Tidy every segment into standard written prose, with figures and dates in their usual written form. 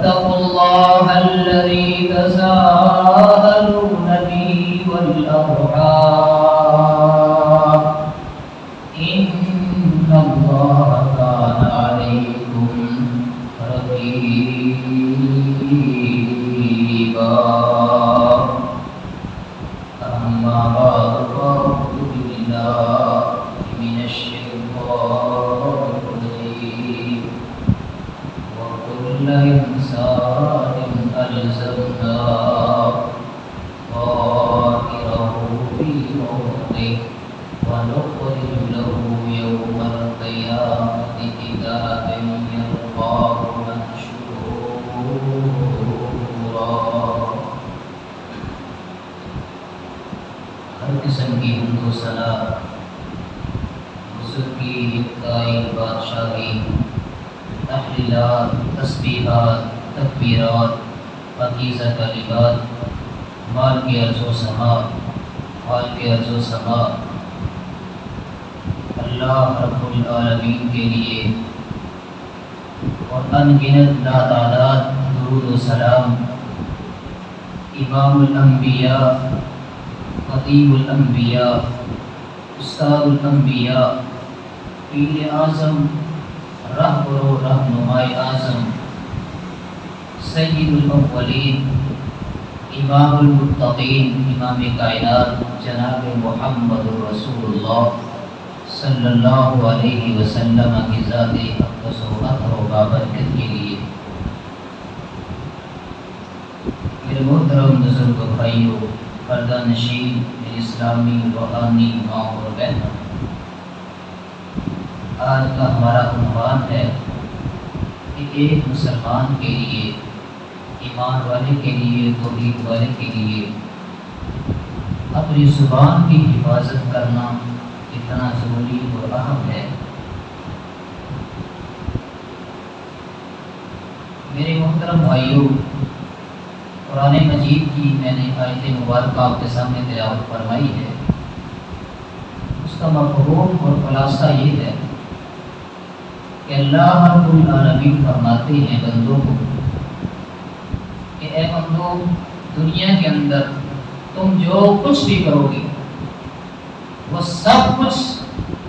واتقوا الله الذي تساءلون به والأرحام إن الله كان عليكم رقيبا. أما بعد فأعوذ بالله من الشيطان الرجيم. وكل إنسان ألزمناه طائره في عنقه ونخرج له يوم القيامة كتابا يلقاه منشورا. ہر قسم کی حمد و ثنا حضور کی ابتدائی بادشاہی، تحلیلات، تسبیحات، تکبیرات، پاکیزہ کلمات، مال کی عرض و سماع، حال کے عرض و سماع اللہ رب العالمین کے لیے، اور ان گنت لاتعداد درود و سلام امام الانبیاء، خطیب الانبیاء، استاد الانبیاء، پیر اعظم، رہبر و رہنمائے اعظم، سید الاولین، امام المتقین، امام کائنات جناب محمد رسول اللہ صلی اللہ علیہ وسلم کی ذات اقدس و اطہر و بابرکت کے لیے. میرے محترم بزرگ بھائیوں، پردہ نشین میری اسلامی روحانی ماں اور بہنوں، آج کا ہمارا عنوان ہے کہ ایک مسلمان کے لیے، ایمان والے کے لیے، توحید والے کے لیے اپنی زبان کی حفاظت کرنا کتنا ضروری اور اہم ہے. میرے محترم بھائیوں، قرآن مجید کی میں نے آیت مبارکہ آپ کے سامنے تلاوت فرمائی ہے. اس کا مفہوم اور خلاصہ یہ ہے کہ اللہ رب العالمین فرماتے ہیں بندوں کو کہ اے بندو، دنیا کے اندر تم جو کچھ بھی کرو گے وہ سب کچھ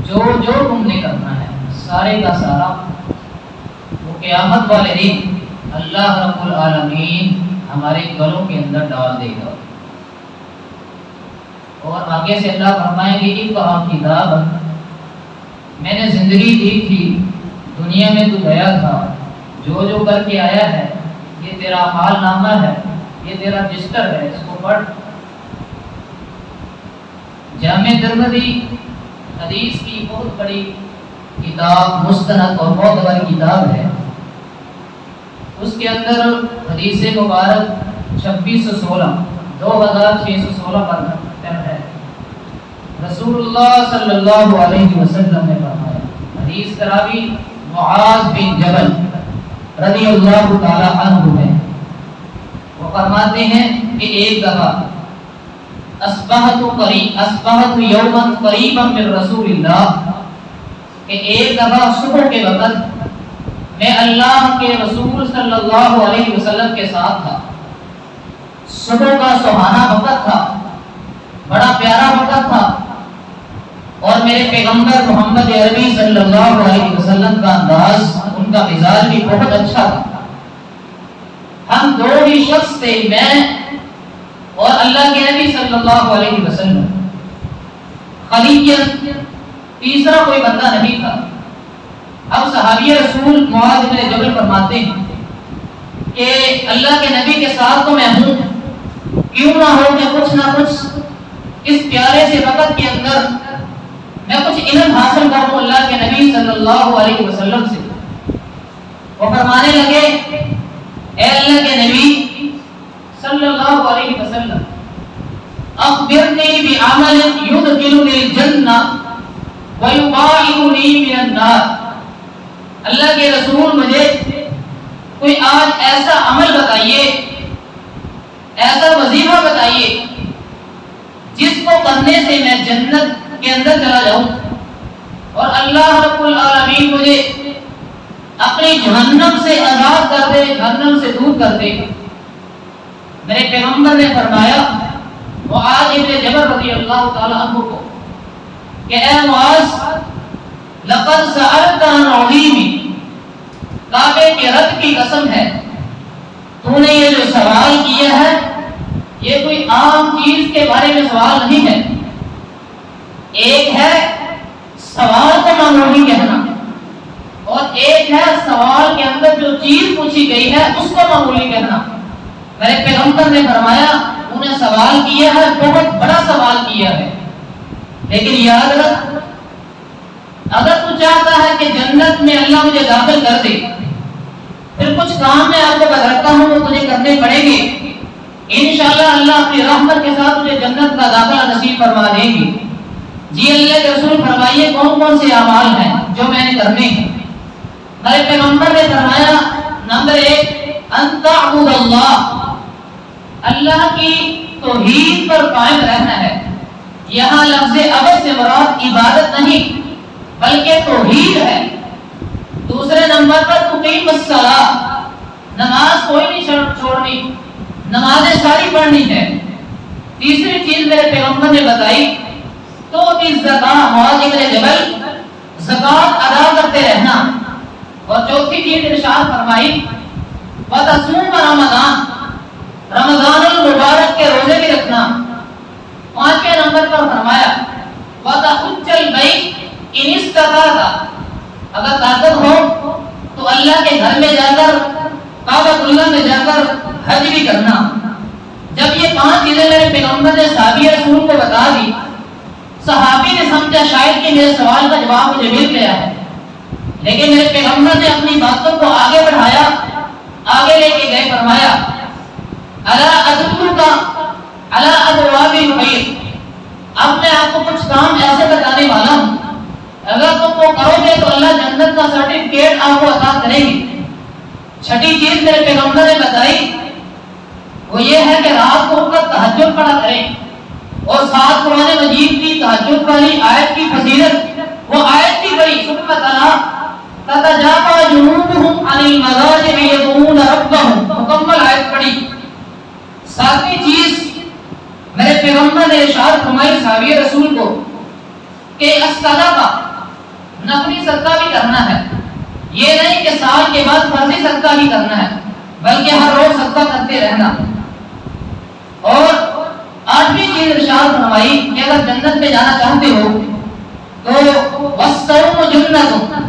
جو تم نے کرنا ہے، سارے کا سارا وہ قیامت والے دن اللہ رب العالمین ہمارے گلوں کے اندر ڈال دے گا. اور آگے سے اللہ فرمائیں گے اقرأ کتاب، میں نے زندگی دی تھی، دنیا میں تو گیا تھا، جو کر کے آیا ہے یہ تیرا حال نامہ ہے، یہ تیرا رجسٹر ہے، اس کو پڑھ. جامع ترمذی حدیث کی بہت بڑی کتاب، مستند اور معتبر کتاب ہے. اس کے اندر حدیث مبارک 2616 پر ہے. رسول اللہ صلی اللہ علیہ وسلم نے فرمایا، حدیث تراوی معاذ بن جبل رضی اللہ تعالی عنہ ہے، وہ فرماتے ہیں کہ ایک دفعہ اصبحت یوما قریبا من رسول اللہ، کہ ایک دفعہ صبح کے وقت میں اللہ کے رسول صلی اللہ علیہ وسلم کے ساتھ تھا. صبح کا سہانا وقت تھا، بڑا پیارا وقت تھا، اور میرے پیغمبر محمد عربی صلی اللہ علیہ وسلم کا انداز، ان کا مزاج بھی بہت اچھا تھا. ہم دو ہی شخص تھے، میں اور اللہ کے نبی صلی اللہ علیہ وسلم. خلیفہ تیسرا کوئی بندہ نہیں تھا. اب صحابی رسول معاذ بن جبل فرماتے ہیں کہ اللہ کے نبی کے ساتھ تو میں ہوں، کیوں نہ ہو کہ کچھ نہ کچھ اس پیارے سے وقت کے اندر میں کچھ علم حاصل کروں اللہ کے نبی صلی اللہ علیہ وسلم سے. وہ فرمانے لگے، اے اللہ کے نبی صلی اللہ علیہ وسلم، اخبرنی بعمل یدخلنی الجنہ ویباعدنی من النار. اللہ کے رسول، مجھے کوئی آج ایسا عمل بتائیے، ایسا وظیفہ بتائیے جس کو کرنے سے میں جنت کے اندر چلا جاؤں، اور اللہ رب العالمین مجھے اپنی جہنم سے آزاد کر دے، جہنم سے دور کر دے۔ میرے پیغمبر نے فرمایا معاذ ابن جبل رضی اللہ تعالی عنہ کو کہ اے معاذ لقد سألت عن عظیم، کعبے کے رب کی قسم ہے تو نے یہ جو سوال کیا ہے یہ کوئی عام چیز کے بارے میں سوال نہیں ہے۔ ایک ہے سوال کو معمولی کہنا اور ایک ہے سوال کے اندر جو چیز پوچھی گئی ہے اس کو معمولی کہنا۔ میرے پیغمبر نے فرمایا انہیں سوال کیا ہے، بہت بڑا سوال کیا ہے، لیکن یاد رکھ اگر تو چاہتا ہے کہ جنت میں اللہ مجھے داخل کر دے، پھر کچھ کام میں آپ کو بتاتا ہوں وہ تجھے کرنے پڑیں گے، انشاءاللہ اللہ اپنی رحمت کے ساتھ تجھے جنت کا داخلہ نصیب فرما دیں گے۔ جی اللہ کے رسول فرمائیے کون کون سے اعمال ہیں جو میں نے کرنے ہیں؟ میرے پیغمبر نے فرمایا نمبر 1 ان تعبد اللہ کی توحید پر قائم رہنا ہے۔ یہاں لفظ عبد سے مراد عبادت نہیں بلکہ توحید ہے۔ دوسرے نمبر پر تقیم الصلاۃ، نماز کوئی نہیں چھوڑنی، نمازیں ساری پڑھنی ہے۔ تیسری چیز میرے پیغمبر نے بتائی تو الزکاۃ، معاذ ابن جبل زکات ادا کرتے رہنا۔ اور چوتھی چیز ارشاد فرمائی وتصوم رمضان، رمضان المبارک کے روزے بھی رکھنا۔ پانچویں نمبر پر فرمایا وتحج البیت ان استطعت، اگر طاقت ہو تو اللہ کے گھر میں جا کر کعبۃ اللہ میں جا کر حج بھی کرنا۔ جب یہ 5 چیزیں میرے پیغمبر نے صحابی رسول کو بتا دی، صحابی نے سمجھا شاید کہ میرے سوال کا جواب مجھے مل گیا ہے، لیکن میرے پیغمبر نے اپنی باتوں کو آگے بڑھایا، آگے لے کے گئے، فرمایا الا ادلک علی ابواب الخیر، اب میں آپ کو کچھ کام ایسے بتانے والا ہوں اگر تم وہ کرو گے تو اللہ جنت کا سرٹیفکیٹ آپ کو عطا کرے گی۔ چھٹی چیز میرے پیغمبر نے بتائی وہ یہ ہے کہ رات کو اٹھ کر تہجد پڑھا کریں، اور ساتھ قرآن مجید کی تہجد والی آیت کی فضیلت، وہ آیت کی بڑی ثم تلا تتجافى جنوبهم عن المضاجع يدعون ربهم، مکمل آیت پڑھی۔ ساتویں چیز میرے پیغمبر نے ارشاد فرمائی صحابی رسول کو کہ الصدقہ، نفلی صدقہ بھی کرنا ہے، یہ نہیں کہ سال کے بعد فرضی صدقہ ہی کرنا ہے بلکہ ہر روز صدقہ کرتے رہنا۔ اور 8ویں چیز ارشاد فرمائی کہ اگر جنت میں جانا چاہتے ہو تو والصوم جنۃ،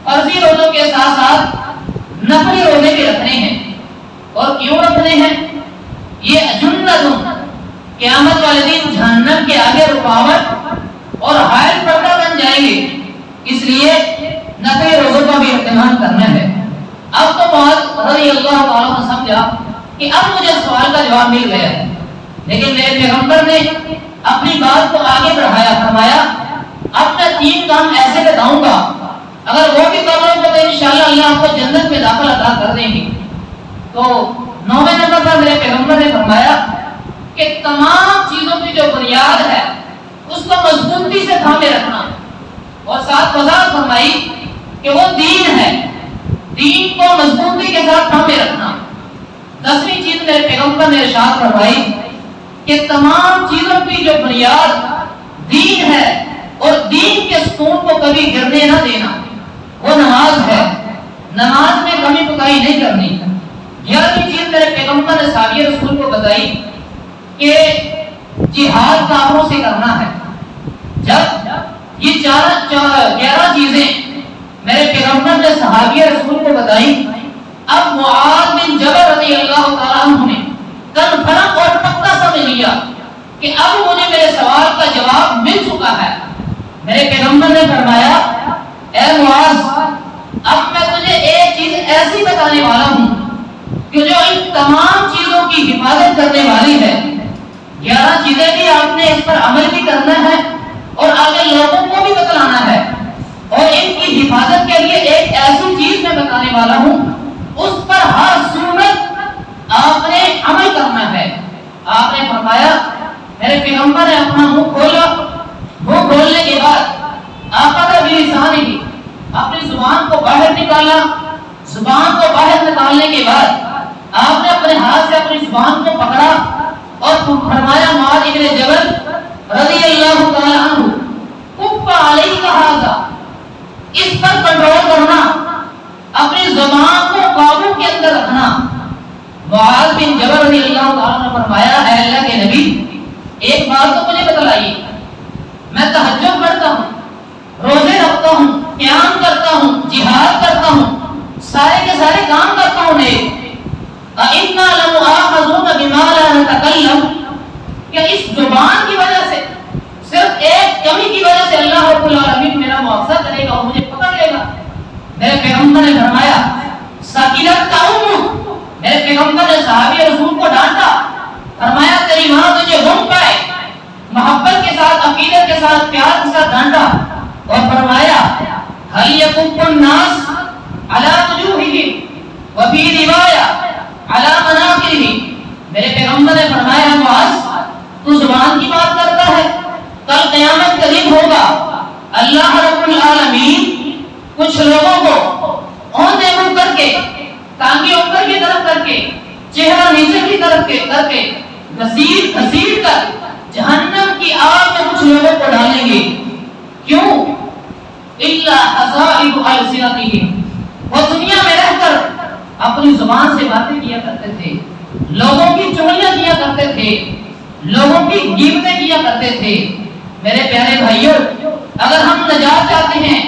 فرضی روزوں کے ساتھ ساتھ نفلی روزے بھی رکھنے ہیں۔ اور کیوں رکھنے ہیں؟ یہ جنۃ قیامت والے دن جہنم کے آگے رکاوٹ اور حائل پردہ بن جائیں گے، اس لیے نفلی روزوں کا بھی اہتمام کرنا ہے۔ اب تو معاذ رضی اللہ تعالیٰ عنہ سمجھا کہ اب مجھے سوال کا جواب مل گیا ہے، لیکن میرے پیغمبر نے اپنی بات کو آگے بڑھایا، فرمایا اب میں 3 کام ایسے بتاؤں گا اگر وہ بھی کر لو تو انشاءاللہ اللہ آپ کو جنت میں داخل عطا کر دیں گے۔ تو 9ویں نمبر پر میرے پیغمبر نے فرمایا کہ تمام چیزوں کی جو بنیاد ہے اس کو مضبوطی سے تھامے رکھنا، اور ساتھ وضاحت فرمائی کہ وہ دین ہے، دین کو مضبوطی کے ساتھ تھامے رکھنا۔ 10ویں چیز میرے پیغمبر نے ارشاد فرمائی کہ تمام چیزوں کی جو بنیاد دین ہے اور دین کے ستون کو کبھی گرنے نہ دینا، وہ نماز ہے، نماز میں کمی کوتاہی نہیں کرنی۔ 11ویں چیز میرے پیغمبر نے صحابی رسول کو بتائی کہ جہاد کافروں سے کرنا ہے۔ جب یہ 11 چیزیں میرے پیغمبر نے صحابی رسول کو بتائی، اب معاذ بن جبل رضی اللہ تعالیٰ عنہ نے کنفرم اور پکا سمجھ لیا کہ اب مجھے میرے سوال کا جواب مل چکا ہے۔ میرے پیغمبر نے فرمایا اے معاذ اب میں تجھے ایک چیز ایسی بتانے والا ہوں کہ جو ان تمام چیزوں کی حفاظت کرنے والی ہے۔ 11 چیزیں بھی آپ نے اس پر عمل بھی کرنا ہے اور آگے لوگوں کو بھی بتلانا ہے، اور ان کی حفاظت کے لیے ایک ایسی چیز میں بتانے والا ہوں اس پر ہر صورت آپ نے عمل کرنا ہے۔ آپ نے فرمایا میرے پیغمبر نے اپنا منہ کھولا، منہ کھولنے کے بعد آقا کا بھی لسان ہی اپنی زبان کو باہر نکالا آپ نے اپنے ہاتھ سے اپنی زبان کو پکڑا اور فرمایا معاذ ابن جبل رضی اللہ تعالی عنہ کف علیک ھذا، اس پر کنٹرول کرنا، اپنی زبان کو قابو کے اندر رکھنا۔ معاذ بن جبل رضی اللہ تعالی عنہ نے فرمایا اے اللہ کے نبی ایک بات تو مجھے بتلائیے، میں تہجد پڑھتا ہوں، روزے رکھتا ہوں، قیام کرتا ہوں، جہاد کرتا ہوں، سارے کے سارے کام کرتا ہوں نیک، اِنَّا لَمُؤَاخَذُونَ بِمَا لَا نَتَكَلَّمُ، کہ اس زبان کی وجہ سے، صرف ایک کمی کی وجہ سے اللہ رب العالمین میرا مواخذہ کرے گا اور مجھے پکڑ لے گا۔ میرے پیغمبر نے فرمایا سَقِلَتْكَ أُمُّكَ، میرے پیغمبر نے صحابی رسول کو ڈانٹا، فرمایا تیری ماں تجھے غم پائے، محبت کے ساتھ، عقیدت کے ساتھ، پیار کے ساتھ ڈانٹا اور فرمایا هَلْ يَكُبُّ النَّاسُ عَلَى وُجُوهِهِمْ وَفِي رِوَایَةٍ عَلَى مَنَاخِرِهِمْ، میرے پیغمبر نے فرمایا معاذ تو زبان کی بات کرتا ہے، کل قیامت قریب ہوگا، اللہ رب العالمین کچھ لوگوں کو اوندے منہ کر کے، ٹانگیں اوپر کی طرف کر کے، چہرہ نیچے کی طرف کر کے گھسیٹ کر جہنم کی آگ میں کچھ لوگوں کو ڈالیں گے۔ کیوں؟ الا حصائد السنتهم، وہ دنیا میں رہ کر اپنی زبان سے باتیں کیا کرتے تھے، لوگوں کی چغلیاں کیا کرتے تھے، لوگوں کی غیبتیں کیا کرتے تھے۔ میرے پیارے بھائیوں اگر ہم نجات چاہتے ہیں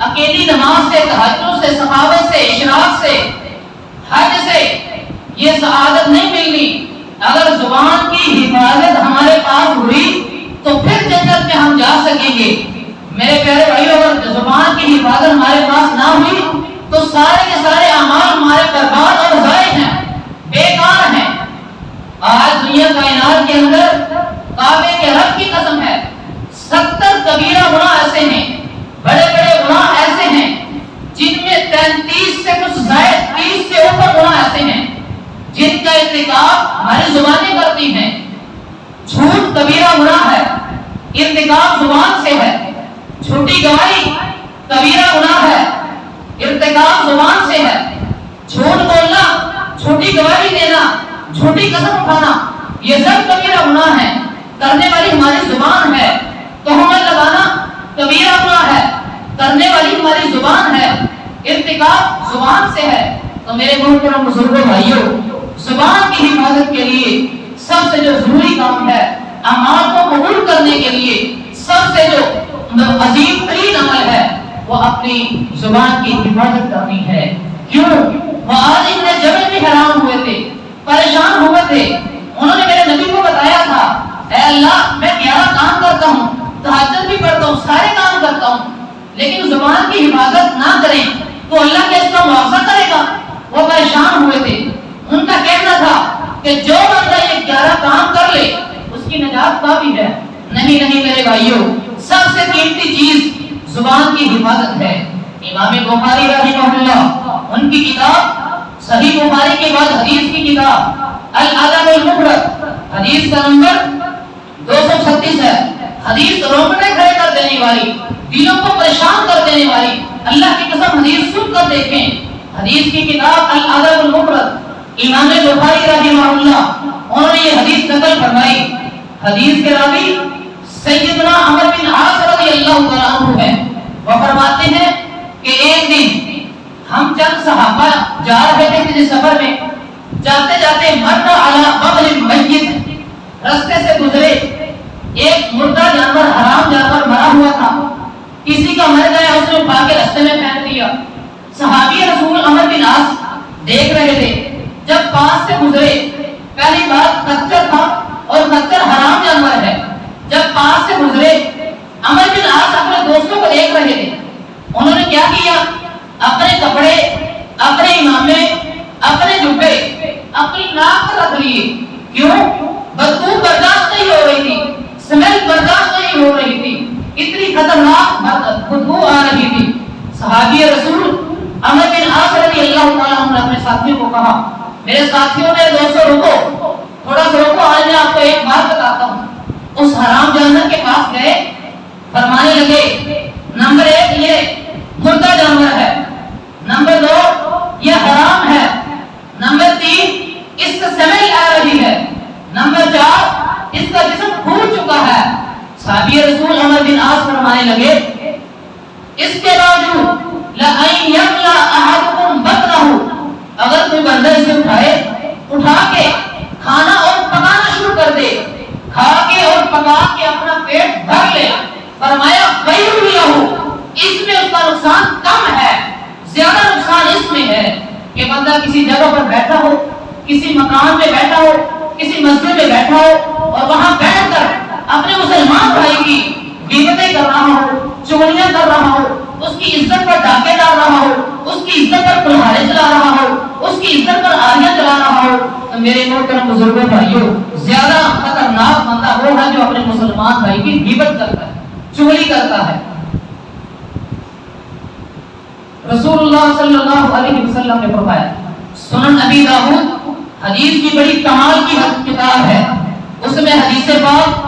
اکیلی نماز سے، تہجد سے، سخاوت سے، اشراق سے، حج سے یہ سعادت نہیں ملنی۔ اگر زبان کی حفاظت ہمارے پاس ہوئی تو پھر جنت میں ہم جا سکیں گے۔ میرے پیارے بھائیوں اگر زبان کی حفاظت ہمارے پاس نہ ہوئی تو سارے کے سارے اعمال ہمارے برباد اور ضائع ہیں، بیکار ہیں۔ آج دنیا کائنات کے اندر کعبے کے رب کی قسم ہے 70 کبیرہ گناہ ایسے ہیں، بڑے بڑے گناہ ایسے ہیں جن میں 33 سے کچھ زائد 30 سے اوپر گناہ ایسے ہیں جن کا ارتکاب ہماری زبانیں کرتی ہیں۔ جھوٹ کبیرہ گناہ ہے، ارتکاب زبان سے ہے۔ جھوٹی گواہی کبیرہ گناہ ہے، ارتکاب زبان سے ہے۔ جھوٹ بولنا، جھوٹی گواہی دینا، جھوٹی قسم اٹھانا یہ سب کبیرہ گناہ ہے، کرنے والی ہماری زبان ہے۔ تہمت لگانا کبیرہ گناہ ہے، کرنے والی ہماری زبان ہے، ارتکاب زبان سے ہے۔ تو میرے محترم بزرگوں بھائیوں زبان کی حفاظت کے لیے سب سے جو ضروری کام ہے، اعمال کو قبول کرنے کے لیے سب سے جو عظیم ترین عمل ہے وہ اپنی زبان کی حفاظت کرنی ہے۔ کیوں؟ معاذ ابن جبل بھی حیران ہوئے تھے، پریشان ہوئے تھے، انہوں نے میرے نبی کو بتایا تھا اے اللہ میں 11 کام کرتا ہوں، تہجد بھی پڑھتا ہوں، سارے کام کرتا ہوں، لیکن زبان کی حفاظت نہ کریں تو اللہ کیا اس کا مواخذہ کرے گا؟ وہ پریشان ہوئے تھے۔ ان کا کہنا تھا کہ جو بندہ یہ 11 کام کر لے اس کی نجات کافی ہے۔ نہیں میرے بھائیوں سب سے قیمتی چیز زبان کی حفاظت ہے۔ امام بخاری رحمہ اللہ ان کی کتاب صحیح بخاری کے بعد حدیث کی کتاب الادب المفرد حدیث کا نمبر 236 ہے۔ حدیث روکنے کھڑے کر دینے والی، دلوں کو پریشان کر دینے والی، اللہ کی قسم حدیث سن کر دیکھیں۔ حدیث کی کتاب الادب المفرد امام بخاری رحمہ اللہ انہوں نے یہ حدیث نقل فرمائی۔ حدیث کے راوی سیدنا عمر بن عاص رضی اللہ تعالیٰ عنہ ہے۔ وہ فرماتے ہیں کہ ایک دن ہم چند صحابہ جا رہے تھے کسی سفر میں، جاتے جاتے مرنا علی بغل میت، راستے سے گزرے ایک مردہ جانور، حرام جانور مرا ہوا تھا، کسی کا مر گیا اس نے اٹھا کے راستے میں پھینک دیا۔ صحابی رسول عمر بن عاص دیکھ رہے تھے، جب پاس سے گزرے پہلی بات خچر تھا اور خچر حرام جانور ہے، جب پاس سے گزرے عمر بن عاص اپنے دوستوں کو دیکھ رہے تھے، انہوں نے کیا کیا؟ اپنے کپڑے، اپنے امامے، اپنے جبے اپنی ناک پر رکھ لیے۔ کیوں؟ بدبو برداشت نہیں ہو رہی تھی، سمیل برداشت نہیں ہو رہی تھی، اتنی خطرناک بدبو آ رہی تھی۔ صحابی رسول عمر بن عاص رضی اللہ تعالیٰ عنہ نے اپنے ساتھیوں کو کہا میرے ساتھیوں نے دوستوں رکو، تھوڑا سا رکو، آج میں آپ کو ایک بات بتاتا ہوں۔ اس حرام جانور کے پاس گئے، فرمانے لگے نمبر 1 یہ مردہ جانور ہے، نمبر 2 یہ حرام ہے، نمبر 3 سے سمیل آ رہی ہے۔ نمبر 4 اس کا جسم پھول چکا ہے۔ صحابی رسول عمر بن عاص فرمانے لگے اس کے باوجود لَأَن يَمْلَأَ أَحَدُكُمْ بَطْنَهُ، اگر کوئی بندہ اسے اٹھا کے کھانا اور پکانا شروع کر دے، کھا کے اور پکا کے اپنا پیٹ بھر لے، فرمایا خیر لہ، اس میں اس کا نقصان کم ہے، زیادہ نقصان اس میں ہے کہ بندہ کسی جگہ پر بیٹھا ہو، کسی مکان میں بیٹھا ہو، کسی مسجد میں بیٹھا ہو اور وہاں بیٹھ کر اپنے مسلمان بھائی کی غیبتیں کر رہا ہو، چغلیاں کر رہا ہو، اس کی عزت پر ڈاکے ڈال رہا ہو، اس کی عزت پر کلہاڑے چلا رہا ہو، اس کی عزت پر آریاں چلا رہا ہو، تو میرے محترم بزرگوں بھائیوں، زیادہ خطرناک بندہ وہ ہے جو اپنے مسلمان بھائی کی غیبت کرتا ہے، چغلی کرتا ہے۔ رسول اللہ صلی اللہ علیہ وسلم نے فرمایا، سنن ابی داؤد حدیث کی بڑی کمال کی کتاب ہے، اس میں حدیث پاک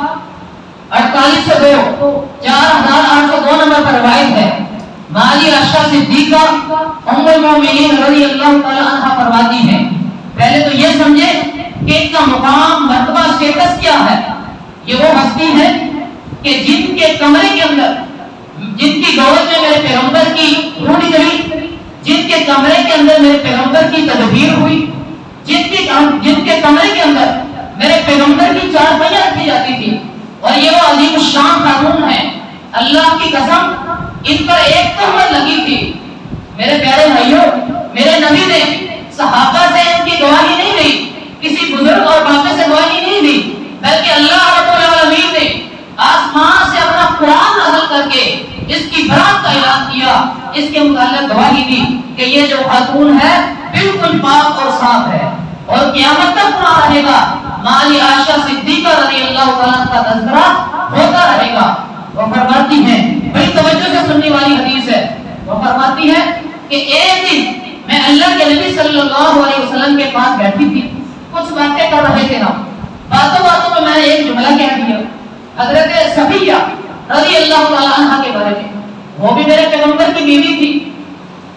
4802 4802 نمبر پر روایت ہے۔ مالی عائشہ صدیقہ ام المومنین رضی اللہ تعالی عنہا فرماتی ہیں، پہلے تو یہ سمجھے کہ ان کا مقام مرتبہ اسٹیٹس کیا ہے۔ یہ وہ ہستی ہے کہ جن کے کمرے کے اندر، جن کی گود میں میرے پیغمبر کی روح نکلی، جن کے کمرے کے اندر میرے پیغمبر کی تدبیر ہوئی، جن کے کمرے کے اندر میرے پیغمبر کی چارپائیاں رکھی جاتی تھی، اور یہ وہ عظیم الشان خاتون ہے۔ اللہ کی قسم ان پر ایک تہمت لگی تھی، میرے پیارے بھائیوں، میرے نبی نے صحابہ سے ان کی گواہی نہیں لی، کسی بزرگ اور باقی سے گواہی نہیں لی، بلکہ اللہ رب العالمین نے آسمان سے اپنا قرآن نازل کر کے اس کی برات کا اعلان کیا، اس کے متعلق گواہی دی کہ یہ جو خاتون ہے بالکل پاک اور صاف ہے، اور قیامت تک نہ رہے گا مالی عائشہ صدیقہ رضی اللہ تعالیٰ کا تذکرہ ہوتا رہے گا۔ وہ فرماتی ہیں، بڑی توجہ سے سننے والی حدیث ہے، وہ فرماتی ہے کہ ایک دن میں اللہ کے نبی صلی اللہ علیہ وسلم کے پاس بیٹھی تھی، کچھ باتیں کر رہے تھے نا، باتوں باتوں میں نے ایک جملہ کہہ دیا حضرت صفیہ رضی اللہ تعالیٰ عنہ کے بارے میں، وہ بھی میرے پیغمبر کی بیوی تھی،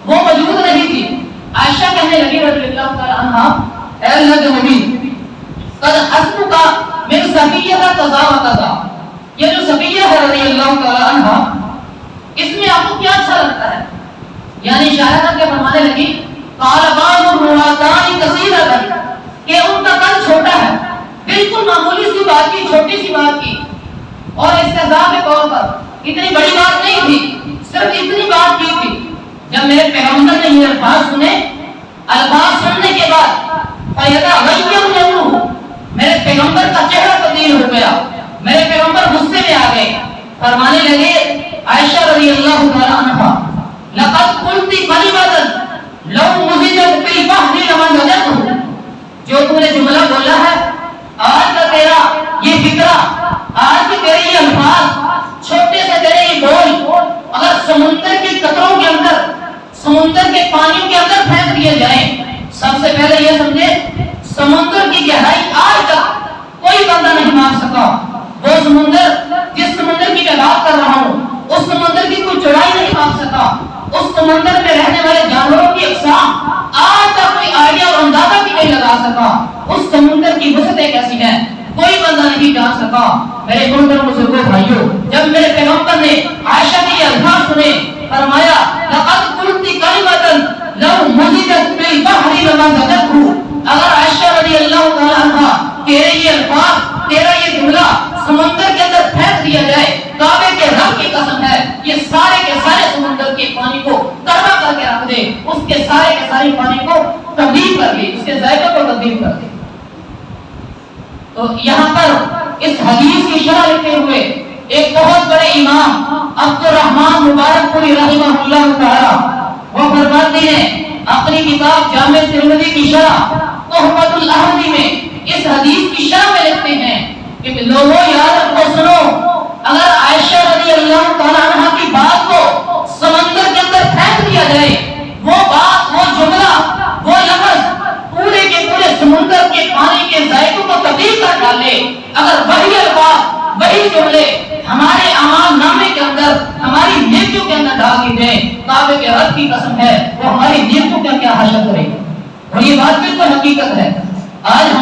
وہ موجود نہیں تھی۔ عائشہ کہنے لگی رضی اللہ تعالیٰ عنہ، اے اللہ کے نبی، قد حسبک من صفیہ قضا و قضا، یہ جو صفیہ ہے رضی اللہ تعالیٰ عنہ، اس میں آپ کو کیا اچھا لگتا ہے؟ یعنی شاہدہ کے فرمانے لگی، قال بعض الرواتان کثیرۃ، کہ ان کا قد چھوٹا ہے، بالکل معمولی سی بات کی، چھوٹی سی بات کی، اور استہزاء کے طور پر اتنی بڑی بات نہیں تھی، صرف اتنی بات کی تھی۔ جب میرے پیغمبر نے یہ الفاظ سنے، الفاظ سننے کے بعد فَيَتَغَيَّرُ لَوْنُهُ، میرے پیغمبر کا چہرہ تبدیل ہو گیا، میرے پیغمبر غصے میں آ گئے، فرمانے لگے عائشہ رضی اللہ تعالی عنہا، لقد قلت كلمة لو مزجت بالبحر لمزجته، جو تم نے جملہ بولا ہے، آج کا تیرا یہ فکرہ، آج کے تیرے یہ الفاظ، چھوٹے سے تیرے یہ بول، اگر سمندر کے قطروں کے اندر، سمندر کے پانیوں کے اندر پھینک دیے جائیں، سب سے پہلے یہ سمجھے سمندر کی گہرائی آج تک کوئی بندہ نہیں مار سکا۔ وہ سمندر، جس سمندر کی میں بات کر رہا ہوں، اس سمندر کی کوئی چڑھائی نہیں مار سکا، اس سمندر میں رہنے والے جانوروں کی اقسام آج تک کوئی آئیڈیا اور اندازہ بھی نہیں لگا سکا، اس سمندر کی وسعتیں کیسی ہیں کوئی بندہ نہیں جان سکا۔ میرے محترم بزرگوں بھائیوں، جب میرے پیغمبر نے عائشہ کے الفاظ سنے، فرمایا لقد قلت كلمة لو مزجت بالبحر لمزجته، اگر عائشہ رضی اللہ تعالی عنہ تیرے یہ الفاظ، تیرا یہ جملہ سمندر کے اندر پھینک دیا جائے، کعبے کے رب کی قسم ہے یہ سارے کے سارے سمندر کے پانی کو کڑوا کر کے رکھ دے، اس کے سارے پانی کو تبدیل کر دے، اس کے ذائقے کو تبدیل کر دے۔ تو یہاں پر اس حدیث کی شرح لکھتے ہوئے ایک بہت بڑے امام عبد الرحمن مبارک پوری رحمہ اللہ تعالی وہ فرماتے ہیں اپنی کتاب جامع ترمذی کی شرح تحفۃ الاحادی میں اس حدیث کی شرح میں لکھتے ہیں کہ لوگوں یاد رکھو، سنو، اگر عائشہ رضی اللہ تعالی عنہ کی بات کو سمندر کے اندر پھینک دیا جائے، وہ بات، وہ جملہ، وہ لفظ پورے کے پورے سمندر کے پانی کے ذائقوں کو تبدیل کر ڈالے، اگر وہی الفاظ، وہی جملے ہمارے اعمال نامے کے اندر، ہماری نیکیوں کے اندر ڈال دی جائیں، کعبے کے رب کی قسم ہے وہ ہماری نیکیوں کا کیا حشر کرے گا۔ اور یہ بات بالکل حقیقت ہے۔ آج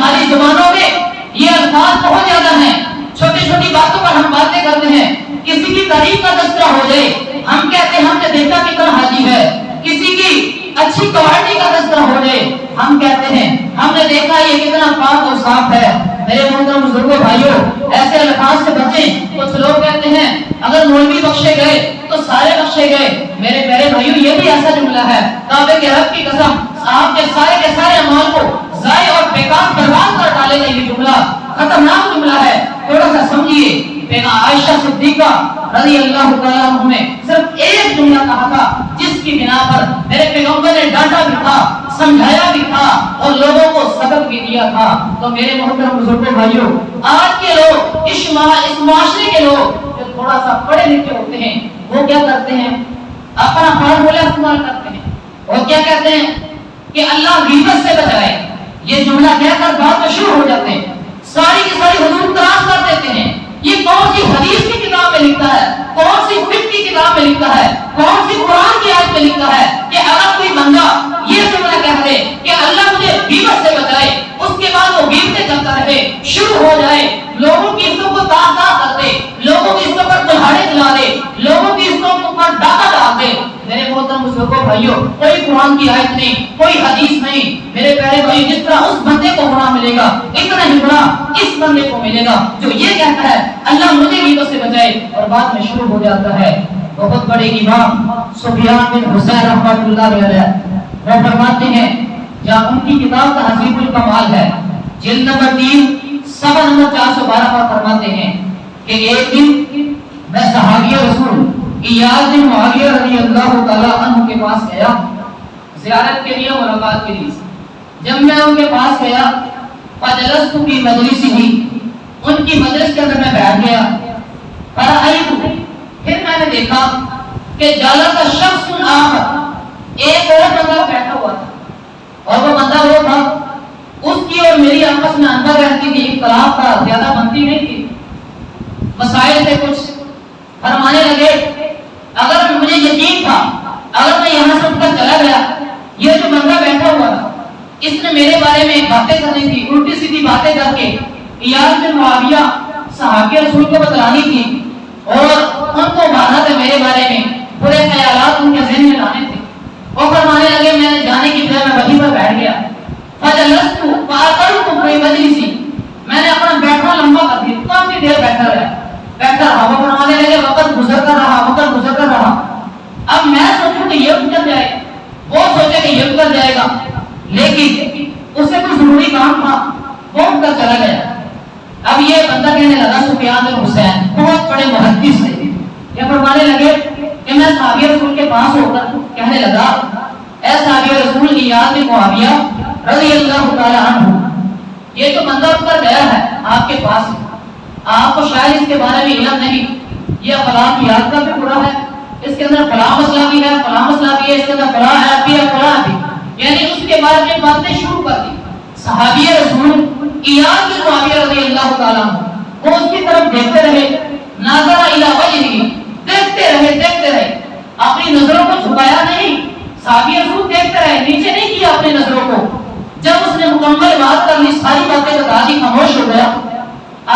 الفاظ بہت زیادہ ہیں، چھوٹی چھوٹی باتوں پر ہم باتیں کرتے ہیں، کسی کی تعریف کا تذکرہ ہو جائے ہم کہتے ہیں ہم نے دیکھا کتنا حاجی ہے، کسی کی اچھی کوالٹی کا تذکرہ ہو جائے ہم کہتے ہیں ہم نے دیکھا یہ کتنا پاک اور صاف ہے۔ میرے محترم بزرگوں بھائیوں، ایسے الفاظ سے بچیں۔ کچھ لوگ کہتے ہیں اگر مولوی بخشے گئے تو سارے بخشے گئے۔ میرے پیارے بھائیوں، یہ بھی ایسا جملہ ہے، کعبے کے رب کی قسم، آپ کے سارے اعمال کو ضائع اور بیکار برباد کر ڈالے گا۔ یہ جملہ خطرناک جملہ ہے، تھوڑا سا سمجھیے۔ عائشہ صدیقہ رضی اللہ تعالیٰ عنہ نے صرف ایک جملہ کہا تھا جس کی بنا پر میرے پیغمبر نے ڈانٹا بھی تھا، سمجھایا بھی تھا اور لوگوں کو سبق بھی دیا تھا۔ تو میرے محترم بزرگوں بھائیوں، آج کے لوگ، اس معاشرے کے لوگ جو تھوڑا سا پڑھے لکھے ہوتے ہیں، وہ کیا کرتے ہیں؟ اپنا فارمولہ استعمال کرتے ہیں اور کیا کہتے ہیں کہ اللہ غیبت سے بچائے۔ یہ جملہ کہہ کر بات میں شروع ہو جاتے ہیں، ساری کی ساری حدود تراش کر دیتے ہیں۔ یہ کون سی حدیث کی کتاب میں لکھتا ہے، کون سی فقہ کی کتاب میں لکھتا ہے، کون سی قرآن کی آیت میں لکھتا ہے کہ اگر کوئی بندہ یہ جملہ کہہ دے کہ اللہ مجھے غیبت سے بچائے، اس کے بعد وہ غیبتیں کرتا رہے، شروع ہو جائے، لوگوں کی عزتوں کو تاغ کر دے، لوگوں کی عزتوں پر کلہاڑے چلا دے، لوگوں کی عزتوں پر ڈاکہ ڈال دے۔ میرے محترم بزرگوں بھائیوں، کوئی قرآن کی آیت نہیں، کوئی حدیث نہیں۔ میرے پیارے بھائی، جس طرح اس بندے کو گناہ ملے گا اتنا ہی گناہ اس بندے کو ملے گا جو یہ کہتا ہے اللہ مجھے غیبت سے بچائے، اور بعد میں شروع ہو جاتا ہے۔ بہت بڑے امام سفیان بن حسین رحمۃ اللہ علیہ وہ فرماتے ہیں، جہاں ان کی کتاب تہذیب الکمال ہے، جلد نمبر 3 صفحہ نمبر 412 پر فرماتے ہیں کہ ایک دن میں صحابی رسول ایاز بن معاویہ رضی اللہ تعالی عنہ کے پاس گیا زیارت کے لیے، ملاقات کے لیے۔ جب میں ان کے پاس گیا، فجلست فی مجلسہ، ان کی مجلس کے اندر میں بیٹھ گیا، فرأیت، پھر میں نے دیکھا کہ جلس شخص آخر، ایک اور بندہ بیٹھا ہوا تھا، اور وہ بندہ وہ تھا، اس کی اور میری آپس میں اندر رہتی تھی، اختلاف کا زیادہ بنتی نہیں تھی، مسائل سے کچھ فرمانے لگے۔ اگر مجھے یقین تھا اگر میں یہاں سے اٹھ کر چلا گیا، یہ جو بندہ بیٹھا ہوا تھا اس نے میرے بارے میں باتیں کرنی تھی، الٹی سیدھی باتیں کر کے ایاز بن معاویہ صحابی رسول کو بتلانی تھی، اور ان کو باتیں تھے میرے بارے میں، برے خیالات ان کے ذہن میں لانے تھے۔ وہ فرمانے لگے، میں نے جانے کی بجائے میں وہیں پر بیٹھ گیا، فجلست فاطلت فی مجلسی، میں نے اپنا بیٹھنا لمبا کر دیا، کافی دیر بیٹھا رہا۔ وہ فرمانے لگے، وقت گزر کر رہا، اب میں سوچوں کہ یہ اٹھ جائے، وہ سوچے کہ یہ اٹھ جائے گا، لیکن اسے کوئی ضروری کام تھا، وہ اٹھ کر چلا گیا۔ اب یہ بندہ کہنے لگا، سفیان بن حسین بہت بڑے محدث تھے، یہ فرمانے لگے کہ میں صحابی رسول کے پاس ہو کر کہنے لگا، اے صحابی رسول ایاز بن معاویہ رضی اللہ تعالی عنہ، یہ جو بندہ اٹھ کر گیا ہے آپ کے پاس، آپ کو شاید اس کے بارے میں علم نہیں، یہ اخلاقیات کا بھی برا ہے، اس کے اندر فلاں مسئلہ بھی ہے، فلاں مسئلہ بھی ہے، اس کے اندر فلاں ہے بھی ہے، فلاں بھی، یعنی اس کے بارے میں باتیں شروع کر دی۔ صحابی رسول ایاز بن معاویہ رضی اللہ تعالیٰ عنہ وہ اس کی طرف دیکھتے رہے، ناظر الی وجہہ، دیکھتے رہے، اپنی نظروں کو جھکایا نہیں، صحابی رسول دیکھتے رہے، نیچے نہیں کیا اپنی نظروں کو۔ جب اس نے مکمل بات کر لی، ساری باتیں بتا دی، خاموش ہو گیا،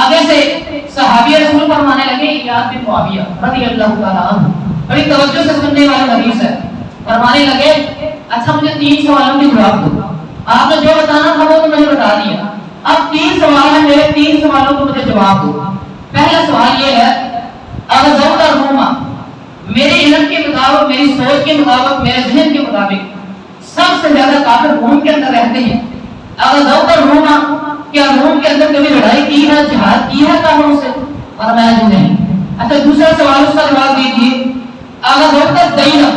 آگے سے صحابی رسول فرمانے لگے، ایاز بن معاویہ رضی اللہ تعالیٰ عنہ، بڑی توجہ سے سننے والی حدیث ہے، فرمانے لگے، اچھا مجھے 3 سوالوں کے جواب دو، آپ نے جو بتانا تھا وہ تو مجھے بتا دیا، اب 3 سوال ہیں میرے، 3 سوالوں کو مجھے جواب دو۔ پہلا سوال یہ ہے، اگر ذوق الروما، میرے علم کے مطابق، میری سوچ کے مطابق، میرے ذہن کے مطابق سب سے زیادہ کافر روم کے اندر رہتے ہیں، اگر ذوق الروما، کیا روم کے اندر کبھی لڑائی کی ہے، جہاد کی ہے کافروں سے؟ فرمایا جی نہیں۔ اچھا دوسرا سوال اس کا جواب دیجیے، اگر ذوق الدینہ،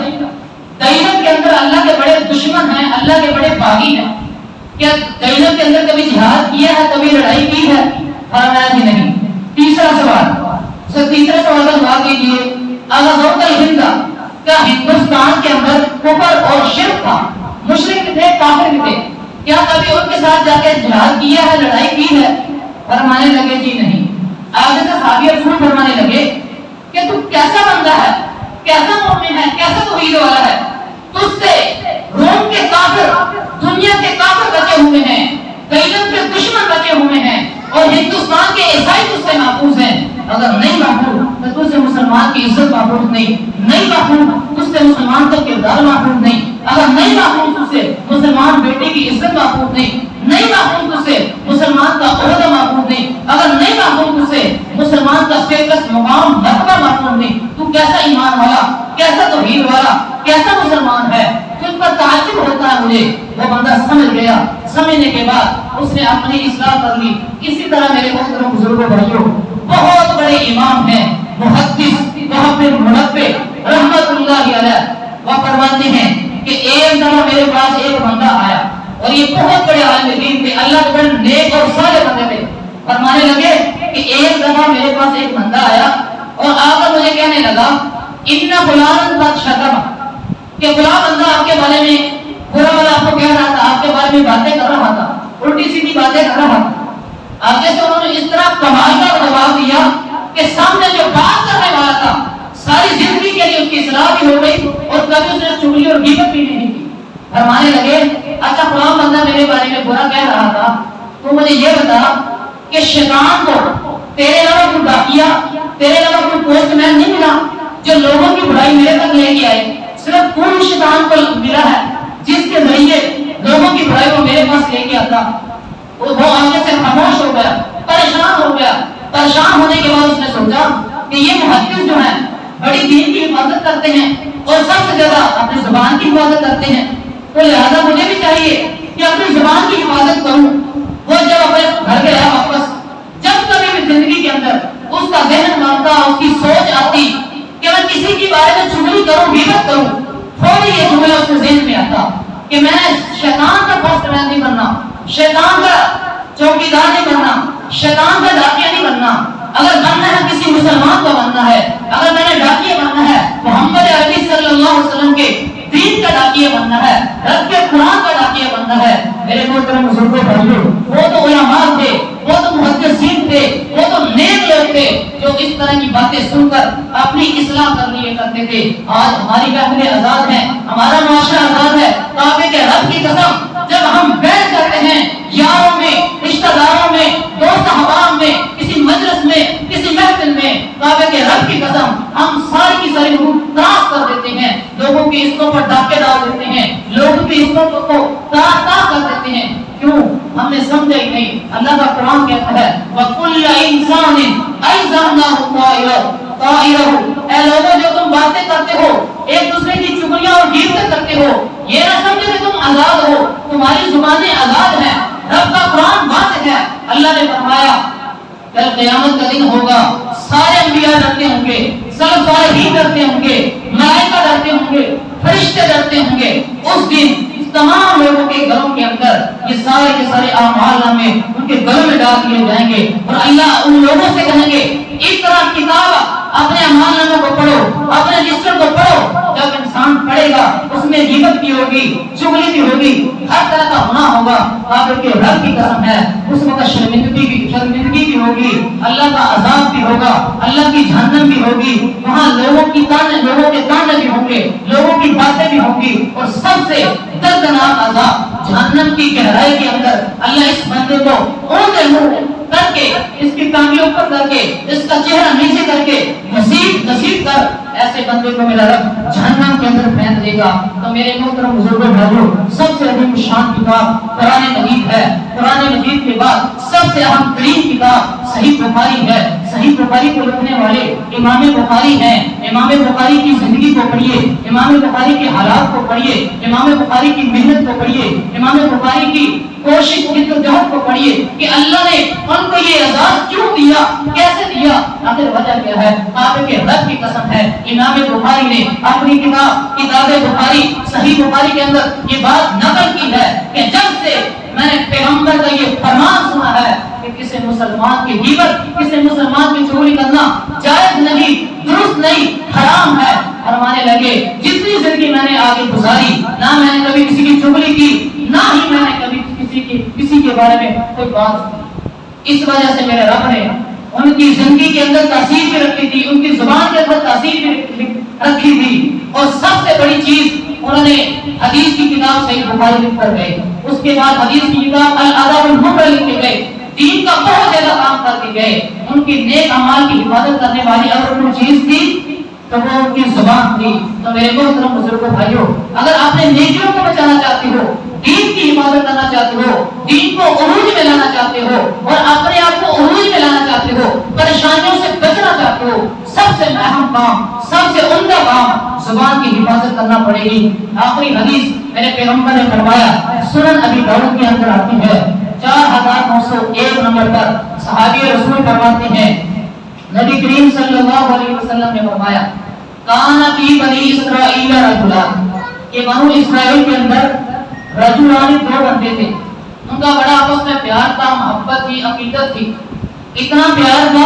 دینہ کے اندر اللہ کے بڑے دشمن ہیں، اللہ کے بڑے باغی ہیں، کیا دینہ کے اندر کبھی جہاد کیا ہے، کبھی لڑائی کی ہے؟ فرمایا جی نہیں۔ تیسرا سوال کا جواب دیجیے، اگر ذوق الہند، کیا ہندوستان کے اندر کفر اور شرک تھا، مشرک تھے، کافر تھے، کیا کبھی ان کے ساتھ جا کے جہاد کیا ہے، لڑائی کی ہے؟ فرمانے لگے جی نہیں۔ آگے سے صحابی رسول فرمانے لگے کہ تو کیسا بندہ ہے، کیسا مومن ہے، کیسا توحید والا ہے، تجھ سے روم کے کافر، دنیا کے کافر بچے ہوئے ہیں، دینت کے دشمن بچے ہوئے ہیں، اور ہندوستان کے عیسائی تجھ سے محفوظ ہیں. اگر نہیں محفوظ تو تجھ سے مسلمان کی عزت محفوظ نہیں محفوظ تجھ سے مسلمان کا کردار محفوظ نہیں. اگر نہیں محفوظ تجھ سے مسلمان بیٹے کی عزت محفوظ نہیں محفوظ تجھ سے مسلمان کا عہدہ محفوظ نہیں. اگر نہیں محفوظ تجھ سے مسلمان کا اسٹیٹس مقام مرتبہ محفوظ نہیں. تو کیسا ایمان والا, کیسا توحید والا, کیسا مسلمان ہے؟ تجھ پر تعجب ہوتا ہے مجھے. وہ بندہ سمجھ گیا, سمجھنے کے بعد اس نے اپنی اصلاح کر لی. اسی طرح میرے محترم بزرگوں بھائیوں, بہت بڑے امام ہیں محدث محبب منبع رحمت اللہ علیہ, وہ فرماتے ہیں کہ ایک دفعہ میرے پاس ایک بندہ آیا اور یہ بہت بڑے عالم دین تھے, اللہ کے بڑے نیک اور صالح بندے تھے. فرمانے لگے کہ ایک دفعہ میرے پاس ایک بندہ آیا اور آ کر مجھے کہنے لگا ان فلان قد شتم, کہ فلاں بندہ آپ کے بارے میں برا بلا آپ کو کہہ رہا تھا, آپ کے بارے میں باتیں کر رہا تھا, الٹی سیدھی باتیں کر رہا تھا. آگے سے انہوں نے اس طرح کمال کا جواب دیا کہ سامنے جو بات کرنے والا تھا ساری زندگی کے لیے اس کی اصلاح بھی ہو گئی اور کبھی اس نے چغلی اور غیبت بھی نہیں کی. فرمانے لگے اچھا فلاں بندہ میرے بارے میں برا کہہ رہا تھا, تو مجھے یہ بتا کہ شیطان کو تیرے علاوہ کوئی ڈاکیا, تیرے علاوہ کوئی پوسٹ مین نہیں ملا جو لوگوں کی برائی میرے تک لے کے آئے؟ صرف کوئی شیطان کو ملا ہے جس کے ذریعے لوگوں کی برائی کو میرے پاس لے کے آتا. وہ آگے سے خاموش ہو گیا, پریشان ہو گیا. پریشان ہونے کے بعد اس نے سوچا کہ یہ محدث جو ہیں بڑی دین کی حفاظت کرتے ہیں اور سب سے زیادہ اپنی زبان کی حفاظت کرتے ہیں, تو لہذا مجھے بھی چاہیے کہ اپنی زبان کی حفاظت کروں. وہ جب اپنے گھر گیا واپس, جب کبھی بھی زندگی کے اندر اس کا ذہن مانتا, اس کی سوچ آتی کہ میں کسی کے بارے میں چغلی کروں, غیبت کروں, فوری یہ جملہ اس کے ذہن میں آتا کہ میں نے شیطان کا پوسٹ مین نہیں بننا, شیطان کا چوکیدار نہیں بننا, شیطان کا ڈاکیا نہیں بننا. اگر بننا ہے کسی مسلمان کا بننا ہے, اگر میں نے ڈاکیا بننا ہے محمد عربی صلی اللہ علیہ وسلم کے دین کا ڈاکیا بننا ہے, رب کے قرآن کا ڈاکیا بننا ہے. میرے محترم بزرگوں بھائیوں, وہ تو علماء تھے, وہ تو محدثین تھے, وہ تو نیک لوگ تھے جو اس طرح کی باتیں سن کر اپنی اصلاح کر لیا کرتے تھے. آج ہماری محفلیں آزاد ہیں, ہمارا معاشرہ آزاد ہے. کعبے کے رب کی قسم جب ہم بیٹھ جاتے ہیں یاروں میں, رشتہ داروں میں, دوست احباب میں, کسی مجلس میں, کسی محفل میں, کعبے کے رب کی قسم ہم ساری کی ساری روح تراش کر دیتے ہیں, لوگوں کی عزتوں پر ڈاکے ڈال دیتے ہیں, لوگوں کی عزتوں کو تاش کر دیتے ہیں. کیوں؟ ہم نے سمجھا ہی نہیں. اللہ کا قرآن کہتا ہے وَكُلَّ إِنسَانٍ أَلْزَمْنَاهُ طَائِرَهُ, اے لوگوں جو تم باتیں کرتے ہو, ایک دوسرے کی چغلیاں اور غیبتیں کرتے ہو, یہ نہ سمجھو کہ تم آزاد ہو, تمہاری زبانیں آزاد ہیں. رب کا قرآن واضح ہے. اللہ نے فرمایا کل قیامت کا دن ہوگا, سارے انبیاء ڈرتے ہوں گے, سب صالحین ڈرتے ہوں گے, ملائکہ ڈرتے ہوں گے, فرشتے ڈرتے ہوں گے. اس دن تمام لوگوں کے گھروں کے اندر یہ سارے کے سارے اعمال نامے ان کے گھروں میں ڈال دیے جائیں گے اور اللہ ان لوگوں سے کہیں گے اس طرح کتاب اپنے اعمال ناموں کو پڑھو, اپنے رجسٹر کو پڑھو. جب انسان پڑھے گا اس میں غیبت بھی ہوگی, چغلی بھی ہوگی, ہر طرح کا گناہ ہوگا. کافر کے رب کی قسم ہے اس وقت شرمندگی بھی ہوگی, اللہ کا عذاب بھی ہوگا, اللہ کی جہنم بھی ہوگی. وہاں لوگوں کے تانے بھی ہوں گے, لوگوں کی باتیں بھی ہوں گی اور سب سے دردناک عذاب جہنم کی گہرائی کے اندر اللہ اس بندے کو اونچے منہ کر کے, اس کی ٹانگیں اوپر کر کے, اس کا چہرہ نیچے کر کے نصیب کر ایسے بندے کو میرا رب جہنم کے اندر پھینک دے گا. تو میرے محترم بزرگوں بھائیوں, سب سے عظیم شان کتاب قرآن مجید ہے. قرآن مجید کے بعد سب سے اہم ترین کتاب صحیح بخاری ہے. صحیح بخاری کو لکھنے والے امام بخاری ہیں. امام بخاری کی زندگی کو پڑھیے, امام بخاری کے حالات کو پڑھیے, امام بخاری کی محنت کو پڑھیے, امام بخاری کی کوشش جہد کو پڑھیے کہ اللہ نے ان کو یہ اعزاز کیوں دیا, کیسے دیا, آخر وجہ کیا ہے. آپ کے رب کی قسم ہے امام بخاری نے اپنی کتاب بخاری صحیح بخاری کے اندر یہ بات نقل کی ہے کہ جب سے میں نے پیغمبر کا یہ فرمان سنا ہے کہ کسی مسلمان کی غیبت, کسی مسلمان کی چغلی کرنا جائز نہیں, درست نہیں, حرام ہے. فرمانے لگے جتنی زندگی میں نے آگے گزاری, نہ میں نے کبھی کسی کی چغلی کی, نہ ہی میں نے کبھی کسی کے بارے میں کوئی بات کی. اس وجہ سے میرے رب نے ان کی زندگی کے اندر تاثیر بھی رکھی تھی, ان کی زبان کے اندر تاثیر بھی رکھی تھی. اور سب سے بڑی چیز انہوں نے حدیث کی کتاب صحیح بخاری لکھ کر گئے. اس کے بعد حدیث کی کتاب الادب المفرد لکھ کے گئے. دین دین کا بہت زیادہ کام کر کے گئے. ان کی نیک اعمال کی حفاظت کرنے والی اگر کوئی چیز تھی تو وہ ان کی زبان تھی. تو میرے محترم بزرگوں بھائیوں، اگر آپ نے نیکیوں کو بچانا چاہتے ہو، دین کی حفاظت کرنا چاہتے ہو، دین کو عروج میں لانا چاہتے ہو اور اپنے آپ کو عروج میں لانا چاہتے ہو، پریشانیوں سے بچنا چاہتے ہو، سب سے اہم کام، سب سے عمدہ کام زبان کی حفاظت کرنا پڑے گی. آخری حدیث میرے پیغمبر نے فرمایا، سنن ابی داؤد کے اندر آتی ہے 4901 نمبر پر. صحابی رسول فرماتے ہیں، نبی کریم صلی اللہ علیہ وسلم نے فرمایا، کان فی بنی اسرائیل رجلان، کہ بنو اسرائیل کے اندر رجلان 2 بندے تھے. ان کا بڑا آپس میں پیار تھا، محبت تھی، عقیدت تھی. اتنا پیار تھا،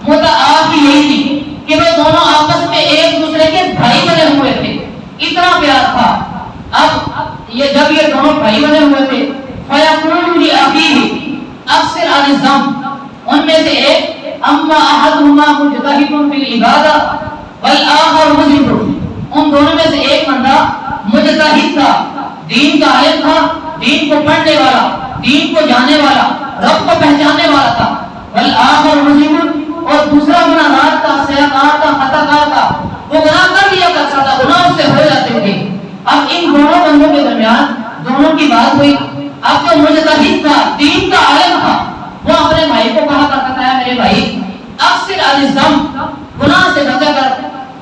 متعاقی یہی تھی کہ وہ دونوں آپس میں ایک دوسرے کے بھائی بنے ہوئے تھے. اتنا پیار تھا. اب یہ جب یہ دونوں بھائی بنے ہوئے تھے، فیقول لأخیہ اکثر عن الذنب، ان میں سے ایک، اما احدہما مجتہد فی العبادہ والآخر مذنب، ان دونوں میں سے ایک بندہ مجتہد تھا، دین کا عالم تھا، دین کو پڑھنے والا، دین کو جاننے والا، رب کو پہچاننے والا تھا. والآخر مذنب، اور دوسرا گناہگار تھا، سیاکار تھا، خطا کار تھا. وہ گناہ کر لیا کرتا تھا، گناہ اس سے ہو جاتے تھے. اب ان دونوں بندوں کے درمیان دونوں کی بات ہوئی. اب جو مجتہد تھا، دین کا عالم تھا، وہ اپنے بھائی کو کہا کرتا تھا، میرے بھائی اکثر عن الذنب، گناہ سے بچا کر،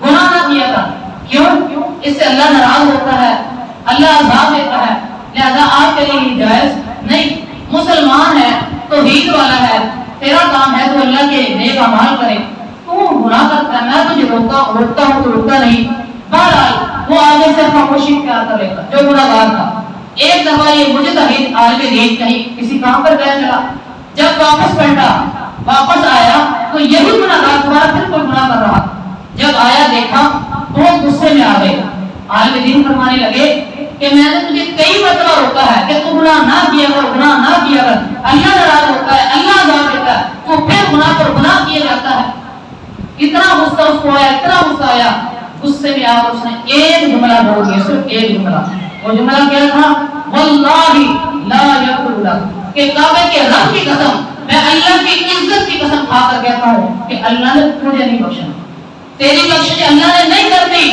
گناہ نہ کیا کر. کیوں؟ اس سے اللہ ناراض ہوتا ہے، اللہ عذاب دیتا ہے. لہذا آپ کے لیے جائز نہیں. مسلمان ہے، توحید والا ہے، تیرا کام ہے تو اللہ کے نیک اعمال کرے. تو گناہ کرتا ہے، میں تجھے روکتا ہوں تو روکتا نہیں. بہرحال وہ آگے سے خاموشی اختیار کر لیتا جو گناہگار تھا. ایک دفعہ یہ مجتہد عالم دین کہیں کسی کام پر گیا چلا، جب واپس پلٹا، واپس آیا تو یہی گناہگار تمہارا پھر کوئی گناہ کر رہا. جب آیا دیکھا بہت غصے میں آ گئے. عالم دین فرمانے لگے کہ میں نے تجھے کئی مرتبہ روکا ہے کہ تو گناہ نہ کیا کر، گناہ نہ کیا کر. اللہ ناراض ہوتا ہے، اللہ عذاب دیتا ہے، تو پھر گناہ پر گناہ کیا جاتا ہے. اتنا غصہ اس کو آیا، اتنا غصہ آیا. غصے میں آ کر اس نے ایک جملہ بول دیا، صرف ایک جملہ. وہ جملہ کیا تھا؟ واللہ لا یغفر لک، کہ کعبے کے رب کی قسم، میں اللہ کی عزت کی قسم کھا کر کہتا ہوں کہ اللہ نے تجھے نہیں بخشنا، تیری بخشش اللہ نے نہیں کرنی.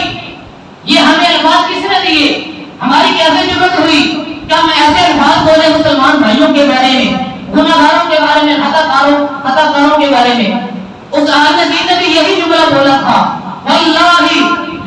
یہ ہمیں الفاظ کس نے دیے؟ ہماری کیسے ضرورت ہوئی؟ کیا میں ایسے الفاظ بولے مسلمان بھائیوں کے بارے میں، گناہگاروں کے بارے میں، خطا کاروں کے بارے میں؟ اس عالم دین نے بھی یہی جملہ بولا تھا، واللہ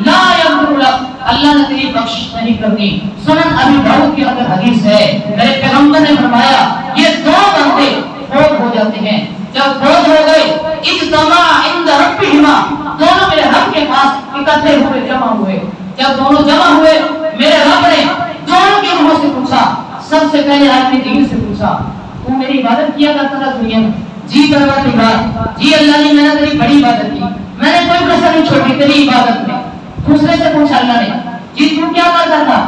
لا یغفر لک، اللہ نے تیری بخشش نہیں کرنی. سنن ابی داؤد کی اندر حدیث ہے، میرے پیغمبر نے فرمایا یہ 2 بندے فوت ہو جاتے ہیں. جب فوت ہو گئے، اجتماع عند ربہما، دونوں میرے رب کے پاس اکٹھے ہوئے، جمع ہوئے. جب دونوں جمع ہوئے، میرے رب نے دونوں کے روحوں سے پوچھا. سب سے پہلے آدمی دین سے پوچھا، تو میری عبادت کیا کرتا تھا دنیا میں؟ جی پروردگار، جی اللہ نے، میں نے تیری بڑی عبادت کی، میں نے کوئی کسر نہیں چھوڑی تیری عبادت میں. دوسرے سے پوچھا اللہ نے، جی تو کیا کرتا تھا؟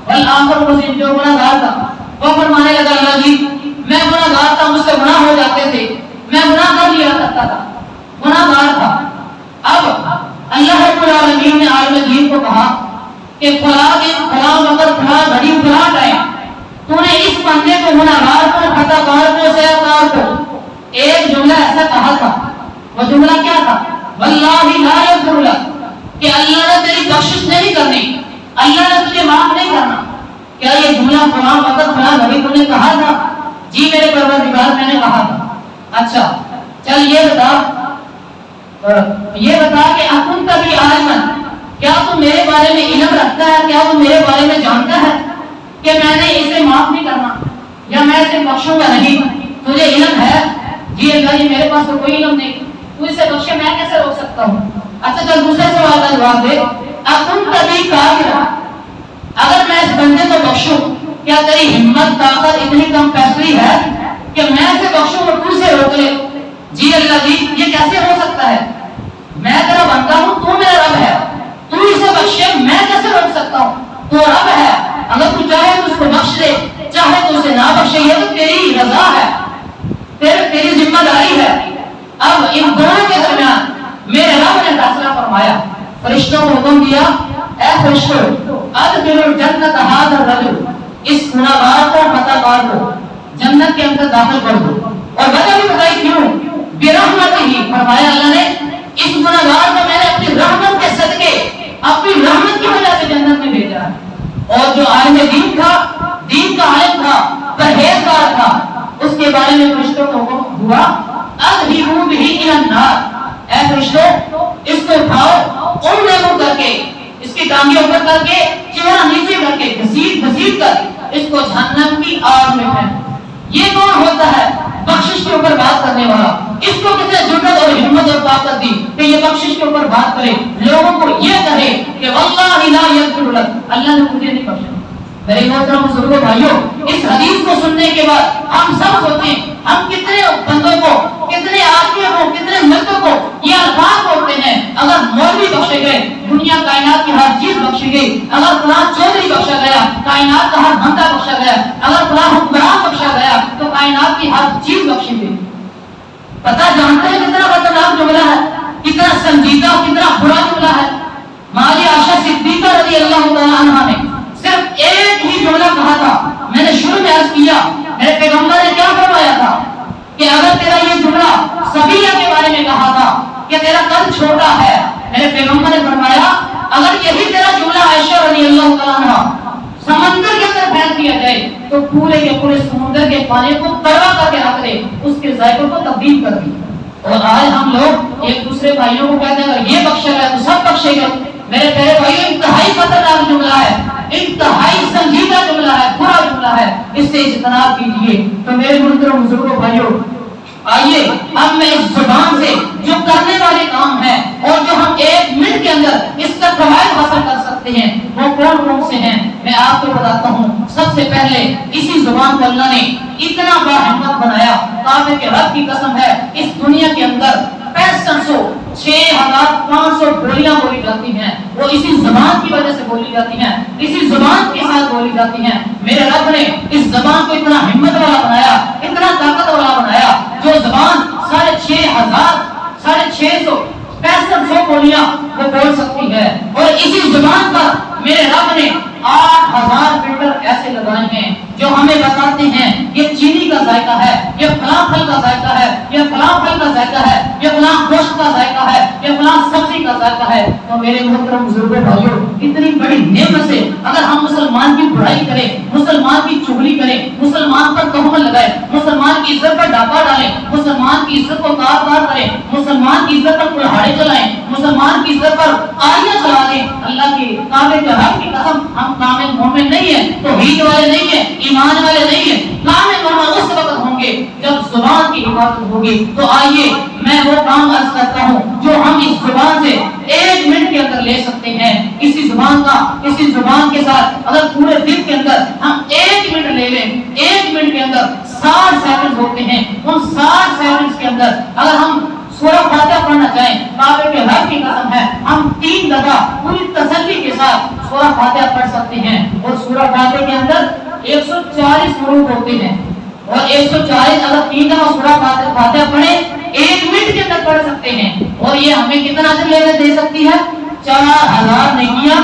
والآخر مذنب، جو گناہگار تھا، وہ فرمانے لگا، اللہ جی میں گناہگار تھا، مجھ سے گناہ ہو جاتے تھے، میں گناہ کر لیا کرتا تھا، گناہگار تھا. اب اللہ رب العالمین نے عالم دین کو کہا کہ فلاں دن، فلاں وقت، فلاں گھڑی، فلاں ٹائم تو نے اس بندے کو، گناہگار کو، خطا کار کو، سیاکار کو ایک جملہ ایسا کہا تھا. وہ جملہ کیا تھا؟ واللہ لا یغفر لک، کہ اللہ نے تیری بخشش نہیں کرنی، اللہ نے تجھے معاف نہیں کرنا. کیا یہ جملہ فلاں وقت، فلاں گھڑی تو نے کہا تھا؟ جی میرے پروردگار میں نے کہا تھا. اچھا چل یہ بتا کہ اکنت بھی عالمن، کیا تو میرے بارے میں علم رکھتا ہے، کیا تو میرے بارے میں جانتا ہے کہ میں نے اسے معاف نہیں کرنا یا میں اسے بخشوں گا نہیں؟ تجھے علم ہے؟ جی اللہ جی میرے پاس تو کوئی علم نہیں، تو اسے بخشے میں کیسے روک سکتا ہوں؟ اچھا چل دوسرے سوال کا جواب دے. اکنت بھی قادر، اگر میں اس بندے کو بخشوں، کیا تیری ہمت، طاقت اتنی کم فیصلی ہے کہ میں اسے بخشوں اور تو اسے روک لے؟ جی اللہ جی یہ کیسے ہو سکتا ہے؟ میں تیرا بندہ ہوں، تو میرا رب ہے، تو اسے بخشے میں کیسے روک سکتا ہوں؟ تو رب ہے، اگر تو چاہے تو اس کو بخش دے، چاہے تو اسے نہ بخشے، یہ تو تیری رضا ہے، تیری ذمہ داری ہے. اب ان دونوں کے درمیان میرے رب نے فیصلہ فرمایا، فرشتوں کو حکم دیا، اے فرشتوں ادخلوا الجنت ھذا الرجل، اس گناہگار کو، خطا کار کو جنت کے اندر داخل کر دو. اور وجہ بھی برحمتہ، فرمایا اللہ نے اس گنہگار کو میں نے اپنی رحمت کے صدقے، اپنی رحمت کی وجہ سے جنت میں بھیجا ہے۔ اور جو عالم دین تھا، دین کا عالم تھا، پرہیزگار تھا، اس کے بارے میں فرشتوں کو حکم ہوا اذهبوا به الى النار، اے فرشتوں اس کو اٹھاؤ، ان لوگوں کر کے، اس کی ٹانگیں اوپر کر کے، چہرہ نیچے کر کے، گھسیٹ کر اس کو جہنم کی آگ میں پھینک۔ یہ کون ہوتا ہے؟ بخشش کے اوپر بات کرنے والا۔ اس کو کتنے جرأت اور ہمت اور طاقت دی کہ یہ بخشش کے اوپر بات کرے، لوگوں کو یہ کہے کہ واللہ لا یغفر لک، اللہ نے مجھے نہیں بخشا۔ میرے محترم بزرگوں بھائیوں، اس حدیث کو سننے کے بعد ہم سب سوچیں ہم کتنے بندوں کو، کتنے آدمیوں کو، کتنے ملکوں کو یہ الفاظ بولتے ہیں اگر مولوی بخشے گئے دنیا کائنات کی ہر چیز بخشی گئی، اگر فلاں چودھری بخشا گیا کائنات کا ہر بندہ بخشا گیا، اگر فلاں حکمران بخشا گیا تو کائنات کی ہر چیز بخشی گئی۔ پتہ جانتے ہیں کتنا خطرناک جملہ ہے، کتنا سنجیدہ، کتنا برا جملہ ہے۔ مالی عائشہ صدیقہ رضی اللہ تعالیٰ عنہا نے صرف ایک ہی جملہ کہا تھا، میں نے شروع میں عرض کیا میرے پیغمبر نے کیا فرمایا تھا کہ اگر تیرا یہ جملہ صبیہ کے بارے میں کہا تھا کہ تیرا قد چھوٹا ہے، میرے پیغمبر نے فرمایا اگر یہی تیرا جملہ عائشہ رضی اللہ تعالیٰ عنہا سمندر کے اندر پھینک دیا جائے تو پورے کے پورے سمندر کے پانی کو ترا کر کے رکھ دے، اس کے ذائقوں کو تبدیل کر دی۔ اور آج ہم لوگ ایک دوسرے بھائیوں کو کہتے ہیں اگر یہ بخشے گا تو سب بخشے گا۔ میرے پیارے بھائیوں، انتہائی خطرناک جملہ ہے، انتہائی سنجیدہ جملہ ہے، برا جملہ ہے، اس سے اجتناب کیجیے۔ تو میرے محترم بزرگوں بھائیوں، آئیے اب میں اس زبان سے جو کرنے والے کام ہیں اور جو ہم ایک منٹ کے اندر اس کا فوائد حاصل کر سکتے ہیں وہ کون کون سے ہیں میں آپ کو بتاتا ہوں۔ سب سے پہلے اسی زبان کو اللہ نے اتنا بڑا ہمت بنایا، کعبے کے رب کی قسم ہے اس دنیا کے اندر 6500 بولیاں بولی جاتی ہیں، وہ اسی زبان کی وجہ سے بولی جاتی ہیں، اسی زبان کے ساتھ بولی جاتی ہیں۔ میرے رب نے اس زبان کو اتنا ہمت والا بنایا، اتنا طاقت والا بنایا، جو زبان 6500 بولیاں وہ بول سکتی ہے، اور اسی زبان پر میرے رب نے 8000 فلٹر ایسے لگائے ہیں جو ہمیں بتاتے ہیں یہ چینی کا ذائقہ ہے، یہ فلاں پھل کا ذائقہ ہے، یہ فلاں پھل کا ذائقہ ہے، یہ فلاں گوشت کا ذائقہ ہے، یہ فلاں سبزی کا ذائقہ ہے۔ تو میرے محترم بزرگوں بھائیوں، اتنی بڑی نعمت سے اگر ہم مسلمان کی برائی کریں، مسلمان کی چغلی کریں، مسلمان پر تہمت لگائیں، مسلمان کی عزت پر ڈاکہ ڈالیں، مسلمان کی عزت کو تار کریں، مسلمان کی عزت پر کلہاڑے چلائیں، مسلمان کی عزت پر آریاں چلا دیں، اللہ کے کعبے کے رب کی قسم ہم کامل مومن نہیں ہیں، توحید والے نہیں ہیں، ایمان والے نہیں ہیں۔ کامل مومن اس وقت ہوں گے جب زبان کی حفاظت ہوگی۔ تو آئیے میں وہ کام عرض کرتا ہوں جو ہم اس زبان سے ایک منٹ کے اندر لے سکتے ہیں۔ اسی زبان کے ساتھ اگر پورے دن کے اندر ہم ایک منٹ لے لیں، ایک منٹ کے اندر 60 سیکنڈ ہوتے ہیں، ان 60 سیکنڈ کے اندر اگر ہم سورہ فاتحہ پڑھنا چاہیں، کعبے کے رب کی قسم ہے ہم 3 دفعہ پوری تسلی کے ساتھ سورہ فاتحہ پڑھ سکتے ہیں۔ اور سورہ فاتحہ کے اندر 140 حروف ہوتے ہیں، اور 140 اگر 3 دفعہ سورہ فاتحہ پڑھیں 1 منٹ کے اندر پڑھ سکتے ہیں، اور یہ ہمیں کتنا اجر لینے دے سکتی ہے؟ 4000 نیکیاں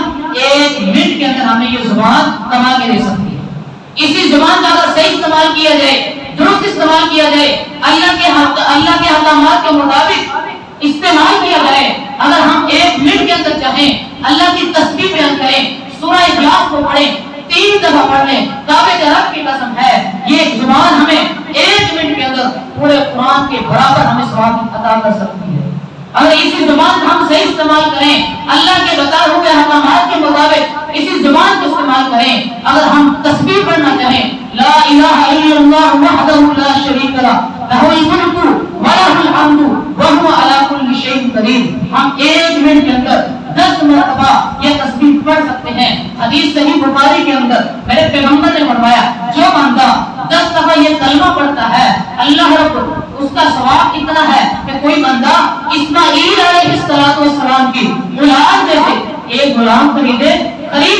1 منٹ کے اندر ہمیں یہ زبان کما کے دے سکتی ہے۔ اسی زبان کا اگر صحیح استعمال کیا جائے، درست استعمال کیا جائے، اللہ کے احکامات کے مطابق استعمال کیا جائے، اگر ہم 1 منٹ کے اندر چاہیں اللہ کی تسبیح بیان کریں، سورہ اخلاص کو پڑھیں، 3 دفعہ پڑھ لیں، کعبے کے رب کی قسم ہے یہ زبان ہمیں 1 منٹ کے اندر پورے قرآن کے برابر ہمیں ثواب عطا کر سکتی ہے۔ اگر اسی زبان کا ہم صحیح استعمال کریں، اللہ کے بتائے ہوئے احکامات کے مطابق اسی زبان کو استعمال کریں، اگر ہم تسبیح پڑھنا چاہیں لا الہ الا اللہ وحدہ لا شریک لہ لہ الملک ولہ الحمد وہو علی کل شیء قدیر، ہم 1 منٹ کے اندر 10 مرتبہ یہ تسبیح پڑھ سکتے ہیں۔ حدیث صحیح بخاری کے اندر میرے پیغمبر نے فرمایا جو بندہ 10 دفعہ یہ کلمہ پڑھتا ہے اللہ رب اس کا ثواب اتنا ہے کہ کوئی بندہ اسماعیل علیہ السلام کی اولاد جیسے ایک غلام خرید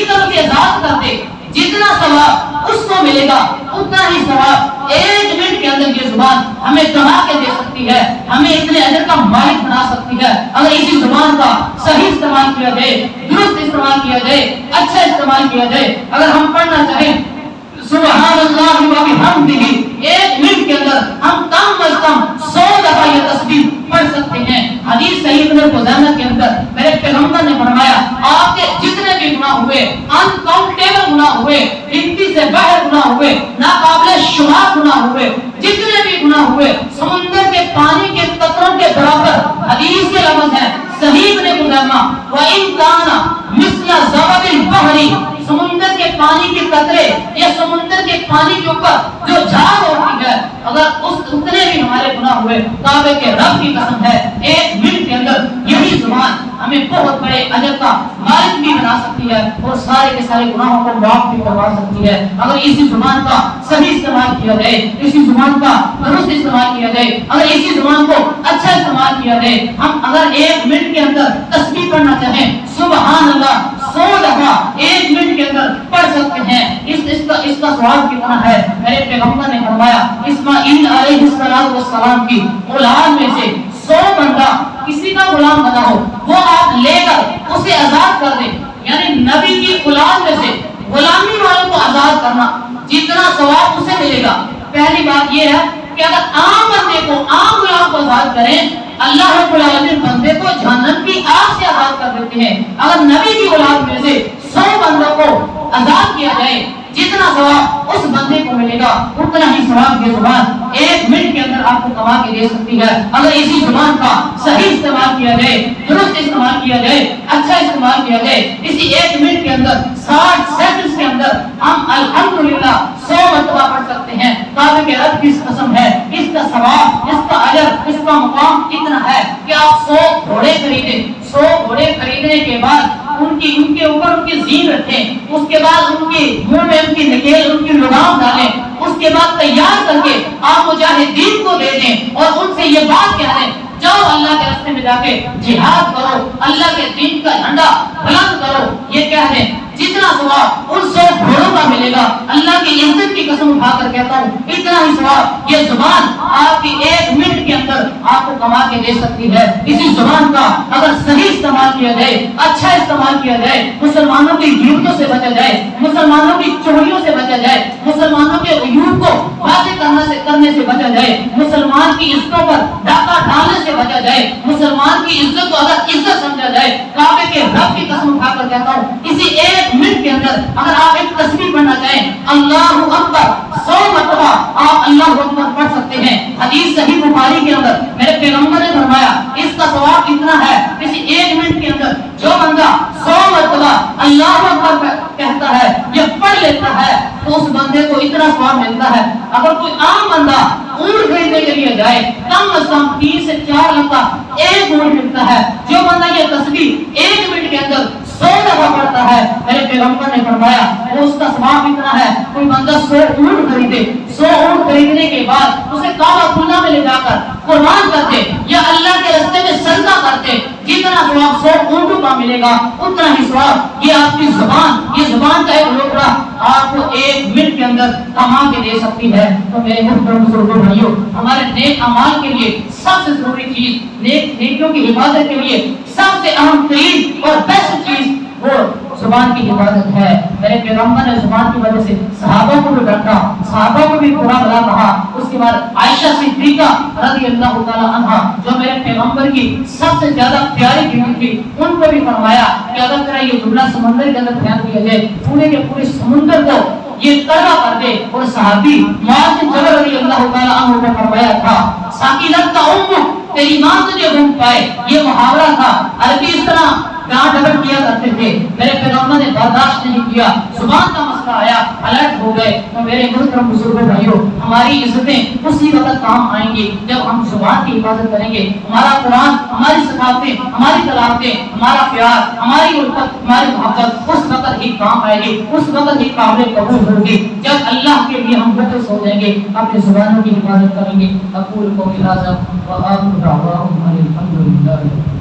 کر اسے آزاد کر دے، جتنا ثواب اس کو ملے گا اتنا ہی ثواب 1 منٹ کے اندر یہ زبان ہمیں کما کے دے سکتی ہے، ہمیں اتنے اجر کا مالک بنا سکتی ہے۔ اگر اسی زبان کا صحیح استعمال کیا جائے، درست استعمال کیا جائے، اچھا استعمال کیا جائے، اگر ہم پڑھنا چاہیں سبحان اللہ و بحمدہ 1 منٹ کے اندر ہم کم از کم 100 دفعہ یہ تسبیح سمندر کے پانی کے قطروں کے برابر حدیث کے لفظ ہے صحیح ابن خزیمہ وَإِن كَانَ مِثْلَ زَبَدِ الْبَحْرِ سمندر کے پانی کے قطرے یا سمندر کے پانی کے اوپر جو جھاگ ہوتی ہے اگر اتنے بھی ہمارے گناہ ہوئے کعبے کے رب کی قسم ہے 1 منٹ کے اندر یہی زبان ہمیں بہت بڑے اجر کا مالک بھی بنا سکتی ہے اور سارے کے سارے گناہوں کو معاف بھی کروا سکتی ہے اگر اسی زبان کا صحیح استعمال کیا جائے اسی زبان کا درست استعمال کیا جائے اگر اسی زبان کو اچھا استعمال کیا جائے ہم اگر 1 منٹ کے اندر تسبیح پڑھنا چاہیں سبحان اللہ 100 دفعہ 1 منٹ کے اندر پڑھ سکتے ہیں اس کا ثواب کتنا ہے میرے پیغمبر نے فرمایا اسماعیل علیہ السلام کی اولاد میں سے 100 بندہ کسی کا غلام بنا ہو وہ آپ لے کر اسے آزاد کر دیں یعنی نبی کی اولاد میں سے غلامی والوں کو آزاد کرنا جتنا ثواب اسے ملے گا پہلی بات یہ ہے کہ اگر عام بندے کو عام غلام کو آزاد کریں اللہ رب العالمین بندے کو جہنم کی آگ سے آزاد کر دیتے ہیں اگر نبی کی اولاد میں سے 100 بندوں کو آزاد کیا جائے جتنا ثواب اس بندے کو ملے گا اتنا ہی ثواب یہ زبان 1 منٹ کے اندر آپ کو کما کے دے سکتی ہے اگر اسی زبان کا صحیح استعمال کیا جائے درست استعمال کیا جائے اچھا استعمال کیا جائے اسی 1 منٹ کے اندر 60 سیکنڈز کے اندر ہم الحمدللہ 100 مرتبہ پڑھ سکتے ہیں کعبے کے رب کی قسم ہے اس کا ثواب اس کا اجر اس کا مقام اتنا ہے کہ آپ 100 گھوڑے خریدیں 100 گھوڑے خریدنے کے بعد ان کے اوپر ان کی زین رکھیں اس کے بعد ان کے منہ میں ان کی نکیل ان کی لگام ڈالیں اس کے بعد تیار کر کے آپ مجاہدین کو دے دیں اور ان سے یہ بات کہہ دیں جاؤ اللہ کے راستے میں جا کے جہاد کرو اللہ کے دین کا جھنڈا بلند کرو یہ کہہ دیں جتنا ثواب ان 100 گھوڑوں کا ملے گا اللہ کی عزت کی قسم اٹھا کر کہتا ہوں اتنا ہی ثواب یہ زبان آپ کی 1 منٹ کے اندر آپ کو کما کے دے سکتی ہے اسی زبان کا اگر صحیح استعمال کیا جائے اچھا استعمال کیا جائے مسلمانوں کی غیبتوں سے بچا جائے مسلمانوں کی چوریوں سے بچا جائے مسلمانوں کے عیوب کو واضح کرنے سے بچا جائے مسلمان کی عزتوں پر ڈاکہ ڈالنے سے بچا جائے مسلمان کی عزت کو اگر عزت سمجھا جائے کعبے کے رب کی قسم اٹھا کر کہتا ہوں اسی 1 منٹ کے اندر اگر آپ ایک تسبیح پڑھنا چاہیں اللہ اکبر 100 مرتبہ آپ اللہ اکبر پڑھ سکتے ہیں حدیث صحیح بخاری کے اندر میرے پیغمبر نے فرمایا اس کا ثواب اتنا ہے اسی 1 منٹ کے اندر جو بندہ 100 مرتبہ اللہ اکبر کہتا ہے یا پڑھ لیتا ہے تو اس بندے کو اتنا ثواب ملتا ہے اگر کوئی عام بندہ اونٹ خریدنے کے لیے جائے کم از کم 3 سے 4 لاکھ کا ایک اونٹ ملتا ہے جو بندہ یہ تسبیح 1 منٹ کے اندر 100 دفعہ پڑھتا ہے میرے پیغمبر نے فرمایا وہ اس کا ثواب اتنا ہے کوئی بندہ 100 اونٹ خریدے 100 اونٹ خریدنے کے بعد اسے کعبہ اللہ میں لے جا کر قربان کرتے یا اللہ کے راستے میں صدقہ کرتے جتنا ثواب 100 اونٹوں کا ملے گا اتنا ہی ثواب یہ آپ کی زبان یہ زبان کا ایک لوٹا آپ کو 1 منٹ کے اندر کما کے دے سکتی ہے تو میرے محترم بزرگوں بھائیوں ہمارے نیک اعمال کے لیے سب سے ضروری چیز نیکیوں کی حفاظت کے لیے سب سے اہم ترین اور بیسٹ چیز وہ زبان کی حفاظت ہے میرے پیغمبر نے زبان کی وجہ سے صحابہ کو بھی ڈانٹا صحابہ کو بھی برا بھلا کہا اس کے بعد عائشہ صدیقہ رضی اللہ تعالی عنہا جو میرے پیغمبر کی سب سے زیادہ پیاری بیوی تھی ان کو بھی فرمایا کہ اگر تیرا یہ جملہ سمندر کے اندر بیان کیا جائے پورے کے پورے سمندر کو یہ کڑوا کر دے اور صحابی معاذ بن جبل رضی اللہ تعالی عنہ نے فرمایا تھا ساکلت کا تیری ماں تجھے گھوم پائے یہ محاورہ تھا عربی اس طرح ڈانٹ ڈپٹ کیا کرتے تھے میرے پیغمبر نے برداشت نہیں کیا زبان کا مسئلہ آیا الرٹ ہو گئے تو میرے محترم بزرگوں بھائیوں ہماری عزتیں اسی وقت کام آئیں گی جب ہم زبان کی حفاظت کریں گے ہمارا قرآن ہماری ثقافتیں ہماری تلاوتیں ہمارا پیار ہماری الفت ہماری محبت اس وقت ہی کام آئے گی اس وقت ہی قابل قبول ہوگی جب اللہ کے لیے ہم مخلص ہو جائیں گے اپنی زبانوں کی حفاظت کریں گے اقول قولی ھذا وآخر دعواہم ان الحمد للہ